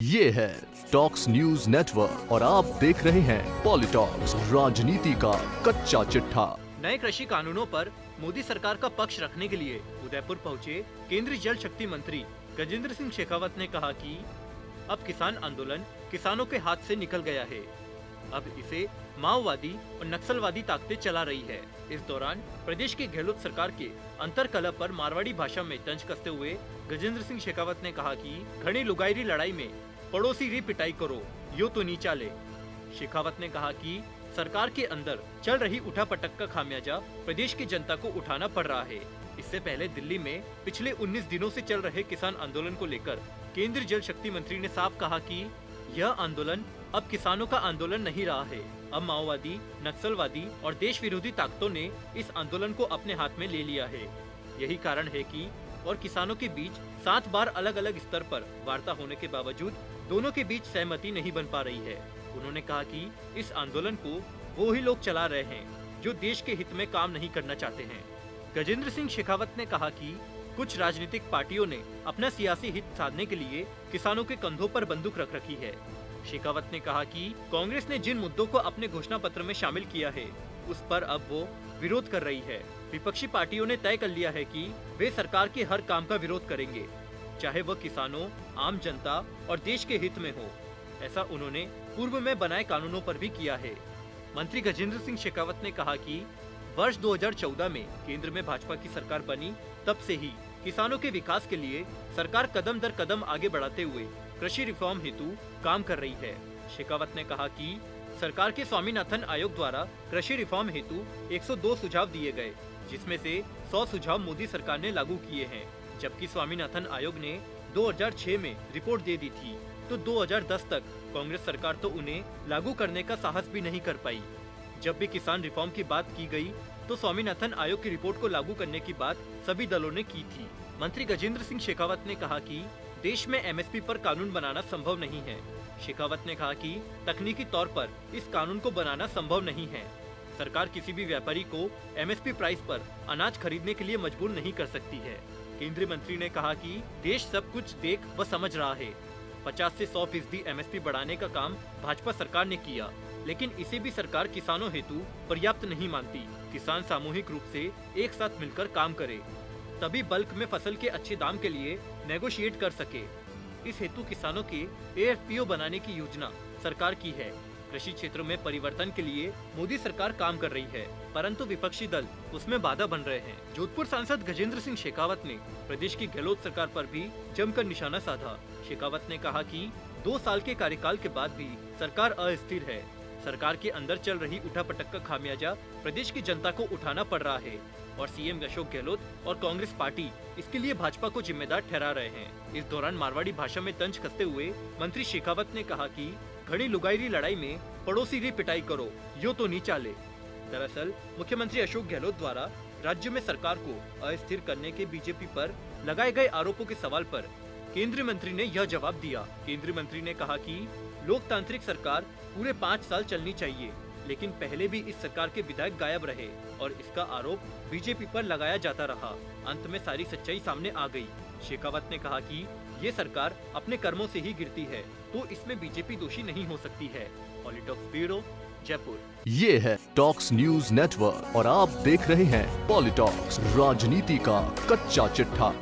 ये है talks news network और आप देख रहे हैं पॉलिटॉक्स, राजनीति का कच्चा चिट्ठा। नए कृषि कानूनों पर मोदी सरकार का पक्ष रखने के लिए उदयपुर पहुंचे केंद्रीय जल शक्ति मंत्री गजेंद्र सिंह शेखावत ने कहा कि अब किसान आंदोलन किसानों के हाथ से निकल गया है। अब इसे माओवादी और नक्सलवादी ताकतें चला रही है। इस दौरान प्रदेश की गहलोत सरकार के अंतरकलह पर मारवाड़ी भाषा में तंज कसते हुए गजेंद्र सिंह शेखावत ने कहा कि घनी लुगाईरी लड़ाई में पड़ोसी री पिटाई करो, यो तो नीचा ले। शेखावत ने कहा कि सरकार के अंदर चल रही उठापटक का खामियाजा प्रदेश की जनता को उठाना पड़ रहा है। इससे पहले दिल्ली में पिछले 19 दिनों से चल रहे किसान आंदोलन को लेकर केंद्रीय जल शक्ति मंत्री ने साफ कहा कि यह आंदोलन अब किसानों का आंदोलन नहीं रहा है। अब माओवादी, नक्सलवादी और देश विरोधी ताकतों ने इस आंदोलन को अपने हाथ में ले लिया है। यही कारण है कि और किसानों के बीच 7 बार अलग अलग स्तर पर वार्ता होने के बावजूद दोनों के बीच सहमति नहीं बन पा रही है। उन्होंने कहा कि इस आंदोलन को वो ही लोग चला रहे हैं जो देश के हित में काम नहीं करना चाहते हैं। गजेंद्र सिंह शेखावत ने कहा कि कुछ राजनीतिक पार्टियों ने अपना सियासी हित साधने के लिए किसानों के कंधों पर बंदूक रख रखी है। शेखावत ने कहा कि कांग्रेस ने जिन मुद्दों को अपने घोषणा पत्र में शामिल किया है उस पर अब वो विरोध कर रही है। विपक्षी पार्टियों ने तय कर लिया है कि वे सरकार के हर काम का विरोध करेंगे, चाहे वह किसानों, आम जनता और देश के हित में हो। ऐसा उन्होंने पूर्व में बनाए कानूनों पर भी किया है। मंत्री गजेंद्र सिंह शेखावत ने कहा कि वर्ष 2014 में केंद्र में भाजपा की सरकार बनी, तब से ही किसानों के विकास के लिए सरकार कदम दर कदम आगे बढ़ाते हुए कृषि रिफॉर्म हेतु काम कर रही है। शेखावत ने कहा कि सरकार के स्वामीनाथन आयोग द्वारा कृषि रिफॉर्म हेतु 102 सुझाव दिए गए, जिसमें से 100 सुझाव मोदी सरकार ने लागू किए हैं, जबकि स्वामीनाथन आयोग ने 2006 में रिपोर्ट दे दी थी, तो 2010 तक कांग्रेस सरकार तो उन्हें लागू करने का साहस भी नहीं कर पाई। जब भी किसान रिफॉर्म की बात की गई तो स्वामीनाथन आयोग की रिपोर्ट को लागू करने की बात सभी दलों ने की थी। मंत्री गजेंद्र सिंह शेखावत ने कहा कि देश में एमएसपी पर कानून बनाना संभव नहीं है। शेखावत ने कहा कि तकनीकी तौर पर इस कानून को बनाना संभव नहीं है। सरकार किसी भी व्यापारी को एमएसपी प्राइस पर अनाज खरीदने के लिए मजबूर नहीं कर सकती है। केंद्रीय मंत्री ने कहा कि देश सब कुछ देख व समझ रहा है। 50 से 100% एमएसपी बढ़ाने का काम भाजपा सरकार ने किया, लेकिन इसे भी सरकार किसानों हेतु पर्याप्त नहीं मानती। किसान सामूहिक रूप से एक साथ मिलकर काम करे, तभी बल्क में फसल के अच्छे दाम के लिए नेगोशिएट कर सके। इस हेतु किसानों के एएफपीओ बनाने की योजना सरकार की है। कृषि क्षेत्र में परिवर्तन के लिए मोदी सरकार काम कर रही है, परंतु विपक्षी दल उसमें बाधा बन रहे हैं। जोधपुर सांसद गजेंद्र सिंह शेखावत ने प्रदेश की गहलोत सरकार पर भी जमकर निशाना साधा। शेखावत ने कहा कि 2 साल के कार्यकाल के बाद भी सरकार अस्थिर है। सरकार के अंदर चल रही उठापटक का खामियाजा प्रदेश की जनता को उठाना पड़ रहा है और सीएम अशोक गहलोत और कांग्रेस पार्टी इसके लिए भाजपा को जिम्मेदार ठहरा रहे हैं। इस दौरान मारवाड़ी भाषा में तंज कसते हुए मंत्री शेखावत ने कहा कि घड़ी लुगाईरी लड़ाई में पड़ोसी री पिटाई करो, यो तो नीचा ले। दरअसल मुख्यमंत्री अशोक गहलोत द्वारा राज्य में सरकार को अस्थिर करने के बीजेपी पर लगाए गए आरोपों के सवाल पर केंद्रीय मंत्री ने यह जवाब दिया। केंद्रीय मंत्री ने कहा कि लोकतांत्रिक सरकार पूरे 5 साल चलनी चाहिए, लेकिन पहले भी इस सरकार के विधायक गायब रहे और इसका आरोप बीजेपी पर लगाया जाता रहा। अंत में सारी सच्चाई सामने आ गई। शेखावत ने कहा कि ये सरकार अपने कर्मों से ही गिरती है, तो इसमें बीजेपी दोषी नहीं हो सकती है। पॉलिटॉक्स ब्यूरो, जयपुर। ये है टॉक्स न्यूज नेटवर्क और आप देख रहे हैं पॉलिटॉक्स, राजनीति का कच्चा चिट्ठा।